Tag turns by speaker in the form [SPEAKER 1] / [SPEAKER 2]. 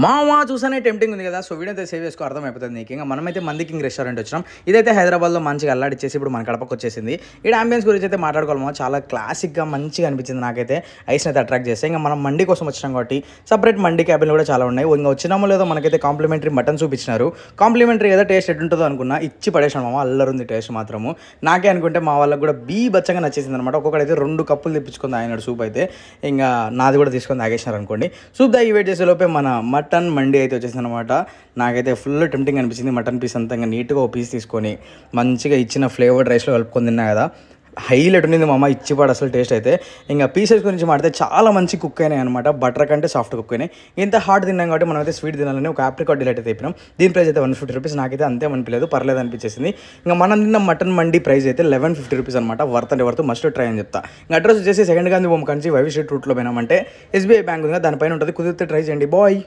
[SPEAKER 1] మావా చూసానే టెంప్టింగ్ ఉంది కదా. సో వీడియో అయితే సేవ్ చేసుకో అర్థమైపోతుంది నీకు. ఇంకా మనమైతే మంది కింగ్ రెస్టారెంట్ వచ్చినాం. ఇదైతే హైదరాబాద్లో మంచిగా అల్లాడిచ్చేసి ఇప్పుడు మన కడపకు వచ్చేసింది. ఇక్కడ అంబియన్స్ గురించి అయితే మాట్లాడుకోవాలమో చాలా క్లాసిక్గా మంచిగా అనిపించింది నాకైతే. ఐస్ని అయితే అట్రాక్ట్ చేస్తే ఇంకా మనం మండి కోసం వచ్చినాం కాబట్టి సపరేట్ మండి క్యాబిన్లు కూడా చాలా ఉన్నాయి. ఇంకా వచ్చినామో లేదో మనకైతే కాంప్లిమెంటరీ మటన్ చూపించినారు. కాంప్లిమెంటరీ ఏదో టేస్ట్ ఎట్టుంటుందో అనుకున్నా, ఇచ్చి పడేసాను మామ. అల్లరుంది టేస్ట్ మాత్రము. నాకే అనుకుంటే మా వాళ్ళకి కూడా బచ్చంగా నచ్చేసింది అనమాట. ఒక్కొక్కడైతే 2 కప్పులు తెప్పించుకుంది ఆయన సూప్ అయితే. ఇంకా నాది కూడా తీసుకొని తాగేసినారు అనుకోండి. సూప్ తాగి వెయిట్ చేసే లోపే మన మటన్ మండి అయితే వచ్చేసింది అనమాట. నాకైతే ఫుల్ టెంప్టింగ్ అనిపించింది. మటన్ పీస్ అంతా ఇంకా నీట్గా ఒక పీస్ తీసుకొని మంచిగా ఇచ్చిన ఫ్లేవర్డ్ రైస్లో కలుపుకొని తిన్నా కదా, హైలైట్ ఉండింది మామ. ఇచ్చిపాడు అసలు టేస్ట్ అయితే. ఇంకా పీసెస్ గురించి మాడితే చాలా మంచి కుక్ అయినాయి అనమాట. బటర్ కంటే సాఫ్ట్ కుక్ అయినాయి. ఇంత హార్డ్ తిన్నాం కాబట్టి మనం అయితే స్వీట్ తినాలని ఒక ఆప్రికాట్ డిలైట్ అయితే అయిపోయినాం. దీని ప్రైస్ అయితే 150 రూపీస్. నాకైతే అంతే అనిపించలేదు, పర్లేదు అనిపించేసింది. ఇంకా మనం తిన్న మటన్ మండి ప్రైస్ అయితే 1150 రూపీస్ అనమాట. వర్త్ అంటే వర్త్, మస్ట్ ట్రై అని చెప్తా. ఇంకా అడ్రస్ వచ్చేసి సెకండ్ గాంధీ బొమ్మ కంచి వైవి స్ట్రీట్ రూట్లో పోయినామంటే ఎస్బీఐ బ్యాంక్ ఉంది, దానిపైన ఉంటుంది. కుదిరితే ట్రై చేయండి బాయ్.